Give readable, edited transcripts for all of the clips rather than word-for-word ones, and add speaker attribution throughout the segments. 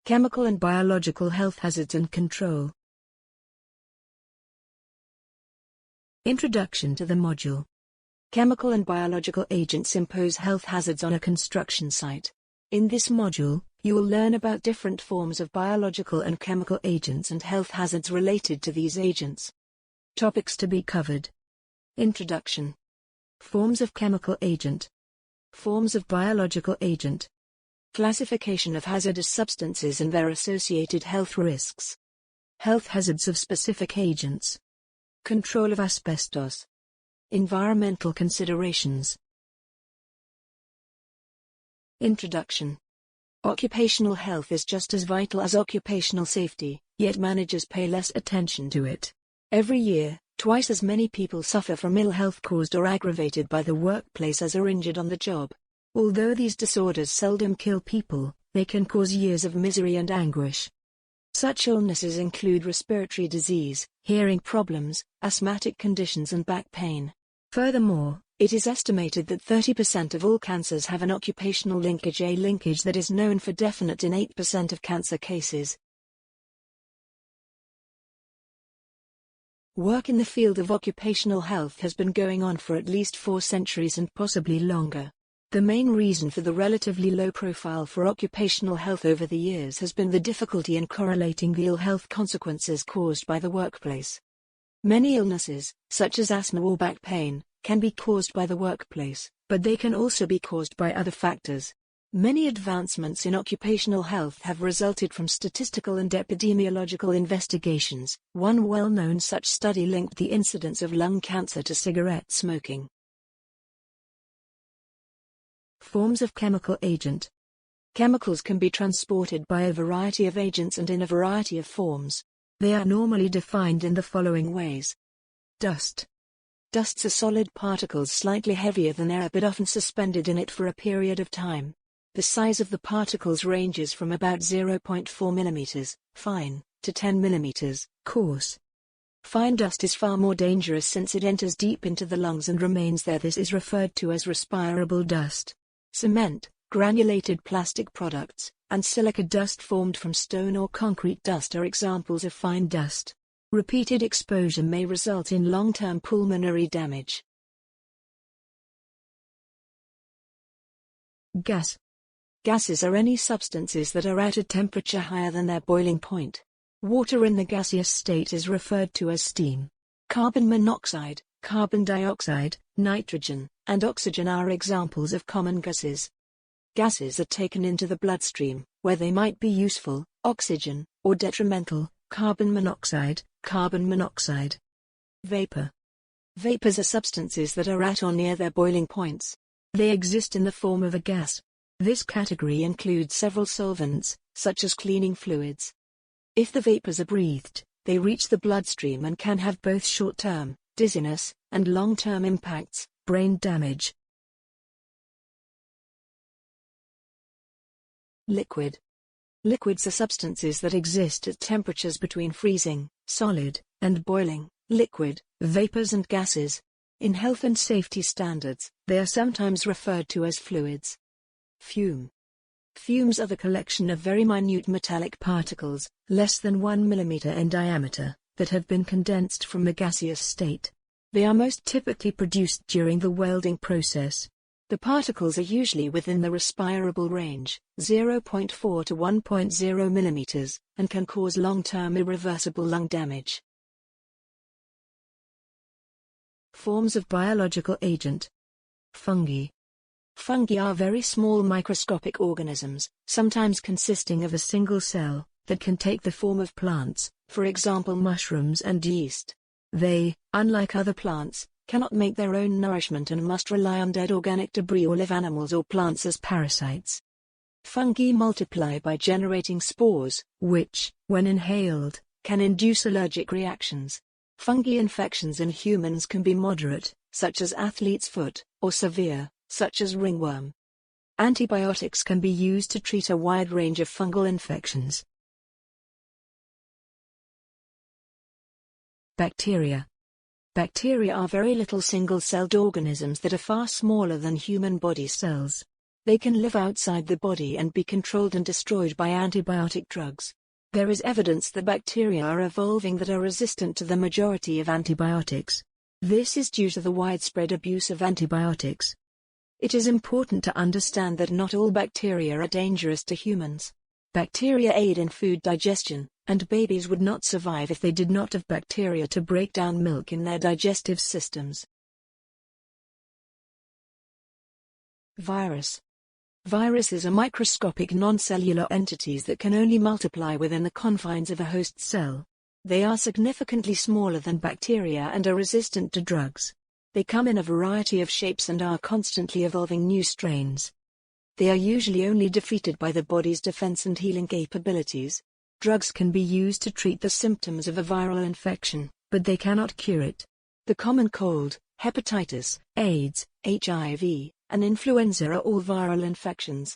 Speaker 1: Chemical and biological health hazards and control. Introduction to the module. Chemical and biological agents impose health hazards on a construction site. In this module, you will learn about different forms of biological and chemical agents and health hazards related to these agents. Topics to be covered. Introduction. Forms of chemical agent. Forms of biological agent. Classification of hazardous substances and their associated health risks. Health hazards of specific agents. Control of asbestos. Environmental considerations. Introduction. Occupational health is just as vital as occupational safety, yet managers pay less attention to it. Every year, twice as many people suffer from ill health caused or aggravated by the workplace as are injured on the job. Although these disorders seldom kill people, they can cause years of misery and anguish. Such illnesses include respiratory disease, hearing problems, asthmatic conditions and back pain. Furthermore, it is estimated that 30% of all cancers have an occupational linkage, a linkage that is known for definite in 8% of cancer cases. Work in the field of occupational health has been going on for at least 4 centuries and possibly longer. The main reason for the relatively low profile for occupational health over the years has been the difficulty in correlating the ill health consequences caused by the workplace. Many illnesses, such as asthma or back pain, can be caused by the workplace, but they can also be caused by other factors. Many advancements in occupational health have resulted from statistical and epidemiological investigations. One well-known such study linked the incidence of lung cancer to cigarette smoking. Forms of chemical agent. Chemicals can be transported by a variety of agents and in a variety of forms. They are normally defined in the following ways. Dust. Dusts are solid particles slightly heavier than air but often suspended in it for a period of time. The size of the particles ranges from about 0.4 mm, fine, to 10 mm, coarse. Fine dust is far more dangerous since it enters deep into the lungs and remains there. This is referred to as respirable dust. Cement, granulated plastic products, and silica dust formed from stone or concrete dust are examples of fine dust. Repeated exposure may result in long-term pulmonary damage. Gas. Gases are any substances that are at a temperature higher than their boiling point. Water in the gaseous state is referred to as steam. Carbon monoxide, carbon dioxide, nitrogen, and oxygen are examples of common gases. Gases are taken into the bloodstream, where they might be useful, oxygen, or detrimental, carbon monoxide, carbon monoxide. Vapor. Vapors are substances that are at or near their boiling points. They exist in the form of a gas. This category includes several solvents, such as cleaning fluids. If the vapors are breathed, they reach the bloodstream and can have both short-term, dizziness, and long-term impacts, brain damage. Liquid. Liquids are substances that exist at temperatures between freezing, solid, and boiling, liquid, vapors and gases. In health and safety standards, they are sometimes referred to as fluids. Fume. Fumes are the collection of very minute metallic particles, less than 1 mm in diameter, that have been condensed from the gaseous state. They are most typically produced during the welding process. The particles are usually within the respirable range, 0.4 to 1.0 mm, and can cause long-term irreversible lung damage. Forms of biological agent. Fungi. Fungi are very small microscopic organisms, sometimes consisting of a single cell, that can take the form of plants, for example mushrooms and yeast. They, unlike other plants, cannot make their own nourishment and must rely on dead organic debris or live animals or plants as parasites. Fungi multiply by generating spores, which, when inhaled, can induce allergic reactions. Fungi infections in humans can be moderate, such as athlete's foot, or severe, such as ringworm. Antibiotics can be used to treat a wide range of fungal infections. Bacteria. Bacteria are very little single-celled organisms that are far smaller than human body cells. They can live outside the body and be controlled and destroyed by antibiotic drugs. There is evidence that bacteria are evolving that are resistant to the majority of antibiotics. This is due to the widespread abuse of antibiotics. It is important to understand that not all bacteria are dangerous to humans. Bacteria aid in food digestion, and babies would not survive if they did not have bacteria to break down milk in their digestive systems. Virus. Viruses are microscopic non-cellular entities that can only multiply within the confines of a host cell. They are significantly smaller than bacteria and are resistant to drugs. They come in a variety of shapes and are constantly evolving new strains. They are usually only defeated by the body's defense and healing capabilities. Drugs can be used to treat the symptoms of a viral infection, but they cannot cure it. The common cold, hepatitis, AIDS, HIV, and influenza are all viral infections.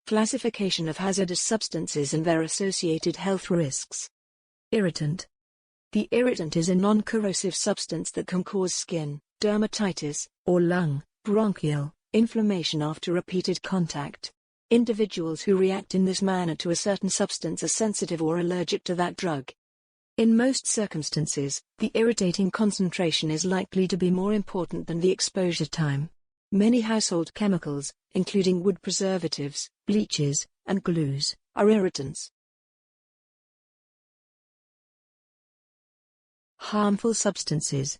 Speaker 1: Classification of hazardous substances and their associated health risks. Irritant. The irritant is a non-corrosive substance that can cause skin, dermatitis, or lung, bronchial, inflammation after repeated contact. Individuals who react in this manner to a certain substance are sensitive or allergic to that drug. In most circumstances, the irritating concentration is likely to be more important than the exposure time. Many household chemicals, including wood preservatives, bleaches, and glues, are irritants. Harmful substances.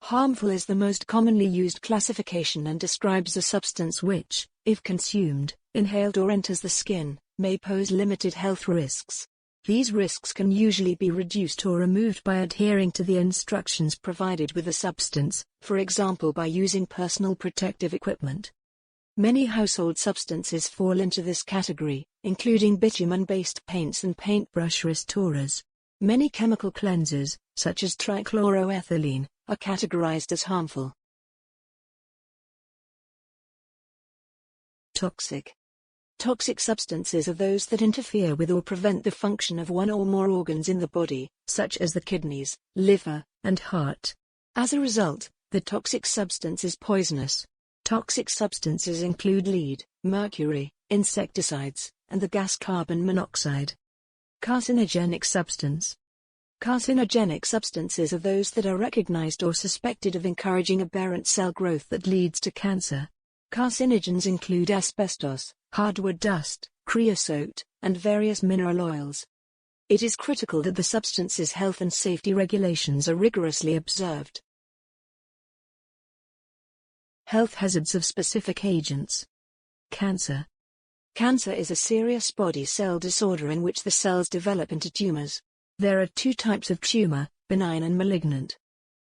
Speaker 1: Harmful is the most commonly used classification and describes a substance which, if consumed, inhaled or enters the skin, may pose limited health risks. These risks can usually be reduced or removed by adhering to the instructions provided with the substance, for example by using personal protective equipment. Many household substances fall into this category, including bitumen-based paints and paintbrush restorers. Many chemical cleansers, such as trichloroethylene, are categorized as harmful. Toxic. Toxic substances are those that interfere with or prevent the function of one or more organs in the body, such as the kidneys, liver, and heart. As a result, the toxic substance is poisonous. Toxic substances include lead, mercury, insecticides, and the gas carbon monoxide. Carcinogenic substance. Carcinogenic substances are those that are recognized or suspected of encouraging aberrant cell growth that leads to cancer. Carcinogens include asbestos, hardwood dust, creosote, and various mineral oils. It is critical that the substance's health and safety regulations are rigorously observed. Health hazards of specific agents. Cancer. Cancer is a serious body cell disorder in which the cells develop into tumors. There are two types of tumor, benign and malignant.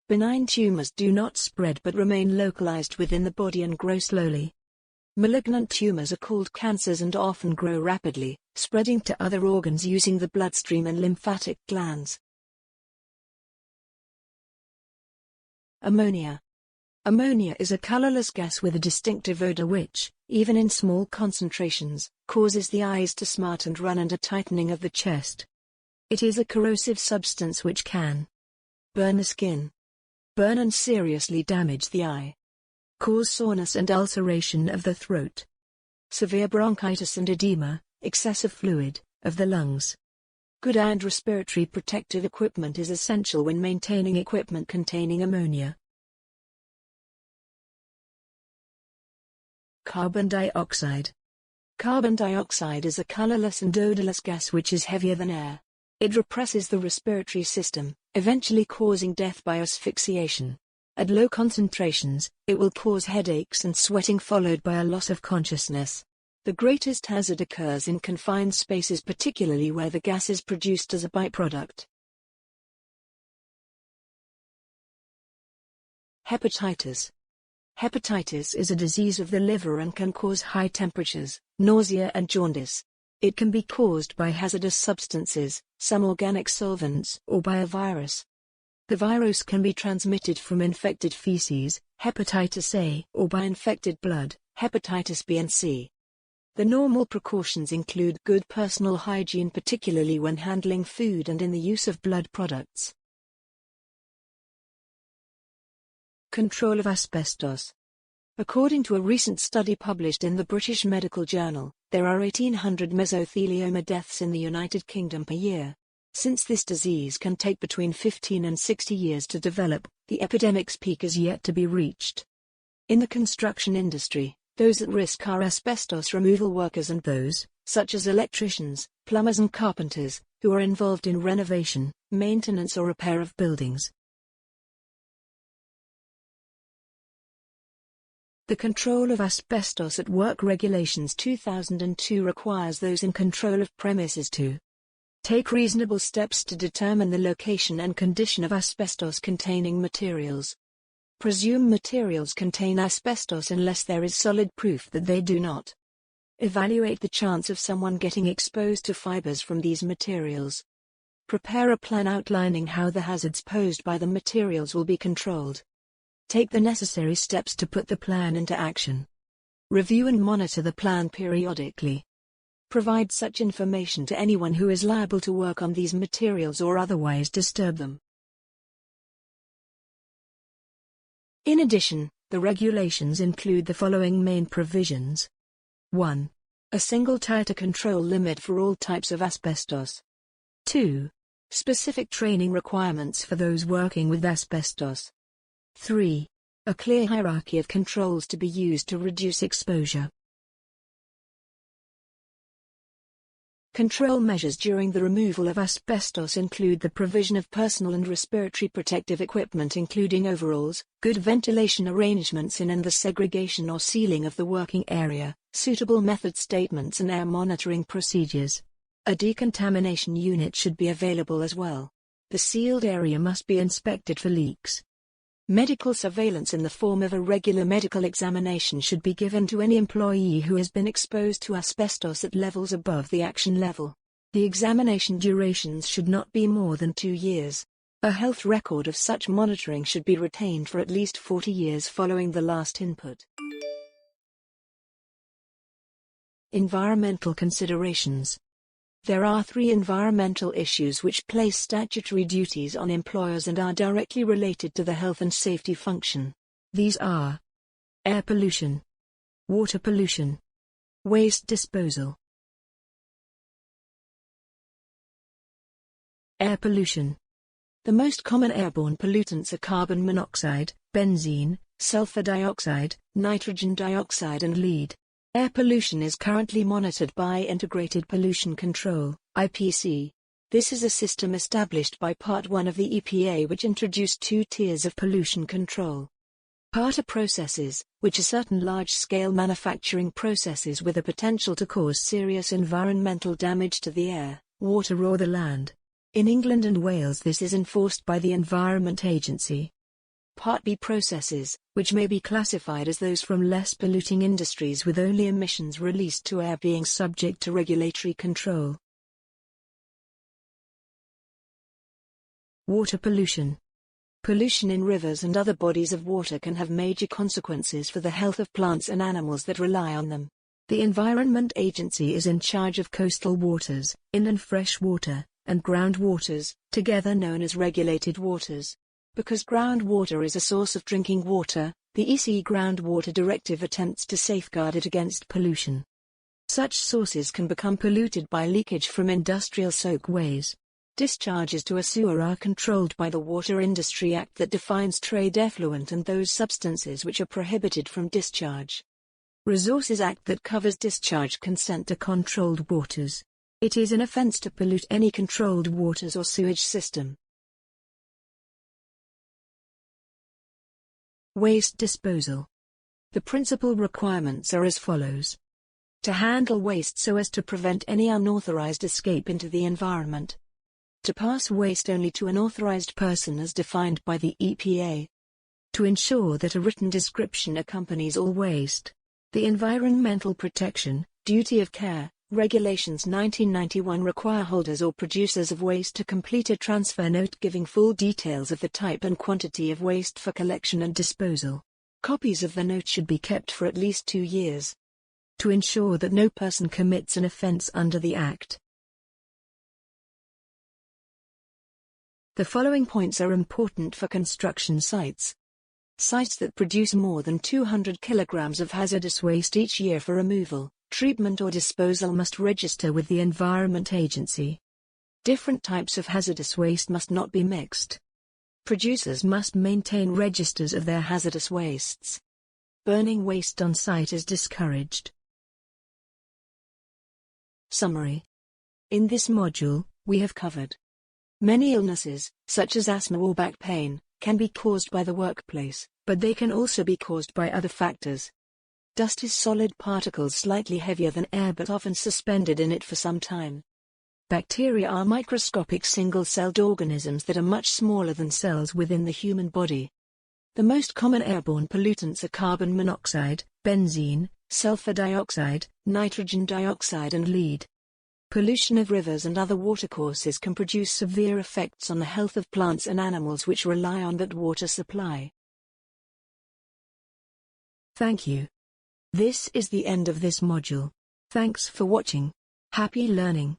Speaker 1: Benign tumors do not spread but remain localized within the body and grow slowly. Malignant tumors are called cancers and often grow rapidly, spreading to other organs using the bloodstream and lymphatic glands. Ammonia. Ammonia is a colorless gas with a distinctive odor which, even in small concentrations, causes the eyes to smart and run and a tightening of the chest. It is a corrosive substance which can burn the skin, burn and seriously damage the eye, cause soreness and ulceration of the throat, severe bronchitis and edema, excessive fluid, of the lungs. Good and respiratory protective equipment is essential when maintaining equipment containing ammonia. Carbon dioxide. Carbon dioxide is a colorless and odorless gas which is heavier than air. It represses the respiratory system, eventually causing death by asphyxiation. At low concentrations, it will cause headaches and sweating followed by a loss of consciousness. The greatest hazard occurs in confined spaces, particularly where the gas is produced as a byproduct. Hepatitis. Hepatitis is a disease of the liver and can cause high temperatures, nausea and jaundice. It can be caused by hazardous substances, some organic solvents, or by a virus. The virus can be transmitted from infected feces, hepatitis A, or by infected blood, hepatitis B and C. The normal precautions include good personal hygiene, particularly when handling food and in the use of blood products. Control of asbestos. According to a recent study published in the British Medical Journal, there are 1,800 mesothelioma deaths in the United Kingdom per year. Since this disease can take between 15 and 60 years to develop, the epidemic's peak is yet to be reached. In the construction industry, those at risk are asbestos removal workers and those, such as electricians, plumbers and carpenters, who are involved in renovation, maintenance or repair of buildings. The Control of Asbestos at Work Regulations 2002 requires those in control of premises to take reasonable steps to determine the location and condition of asbestos-containing materials. Presume materials contain asbestos unless there is solid proof that they do not. Evaluate the chance of someone getting exposed to fibers from these materials. Prepare a plan outlining how the hazards posed by the materials will be controlled. Take the necessary steps to put the plan into action. Review and monitor the plan periodically. Provide such information to anyone who is liable to work on these materials or otherwise disturb them. In addition, the regulations include the following main provisions. 1. A single tighter control limit for all types of asbestos. 2. Specific training requirements for those working with asbestos. 3. A clear hierarchy of controls to be used to reduce exposure. Control measures during the removal of asbestos include the provision of personal and respiratory protective equipment including overalls, good ventilation arrangements in and the segregation or sealing of the working area, suitable method statements and air monitoring procedures. A decontamination unit should be available as well. The sealed area must be inspected for leaks. Medical surveillance in the form of a regular medical examination should be given to any employee who has been exposed to asbestos at levels above the action level. The examination durations should not be more than 2 years. A health record of such monitoring should be retained for at least 40 years following the last input. Environmental considerations. There are 3 environmental issues which place statutory duties on employers and are directly related to the health and safety function. These are air pollution, water pollution, waste disposal. Air pollution. The most common airborne pollutants are carbon monoxide, benzene, sulfur dioxide, nitrogen dioxide and lead. Air pollution is currently monitored by Integrated Pollution Control, IPC. This is a system established by Part 1 of the EPA which introduced 2 tiers of pollution control. Part A processes, which are certain large-scale manufacturing processes with a potential to cause serious environmental damage to the air, water or the land. In England and Wales this is enforced by the Environment Agency. Part B processes, which may be classified as those from less polluting industries with only emissions released to air being subject to regulatory control. Water pollution. Pollution in rivers and other bodies of water can have major consequences for the health of plants and animals that rely on them. The Environment Agency is in charge of coastal waters, inland fresh water, and groundwaters, together known as regulated waters. Because groundwater is a source of drinking water, the EC Groundwater Directive attempts to safeguard it against pollution. Such sources can become polluted by leakage from industrial soakways. Discharges to a sewer are controlled by the Water Industry Act that defines trade effluent and those substances which are prohibited from discharge. Resources Act that covers discharge consent to controlled waters. It is an offence to pollute any controlled waters or sewage system. Waste disposal. The principal requirements are as follows. To handle waste so as to prevent any unauthorized escape into the environment. To pass waste only to an authorized person as defined by the EPA. To ensure that a written description accompanies all waste. The Environmental Protection, Duty of Care, Regulations 1991 require holders or producers of waste to complete a transfer note giving full details of the type and quantity of waste for collection and disposal. Copies of the note should be kept for at least 2 years. To ensure that no person commits an offence under the Act. The following points are important for construction sites. Sites that produce more than 200 kilograms of hazardous waste each year for removal, treatment or disposal must register with the Environment Agency. Different types of hazardous waste must not be mixed. Producers must maintain registers of their hazardous wastes. Burning waste on site is discouraged. Summary. In this module, we have covered many illnesses, such as asthma or back pain, can be caused by the workplace, but they can also be caused by other factors. Dust is solid particles slightly heavier than air but often suspended in it for some time. Bacteria are microscopic single-celled organisms that are much smaller than cells within the human body. The most common airborne pollutants are carbon monoxide, benzene, sulfur dioxide, nitrogen dioxide and lead. Pollution of rivers and other watercourses can produce severe effects on the health of plants and animals which rely on that water supply. Thank you. This is the end of this module. Thanks for watching. Happy learning.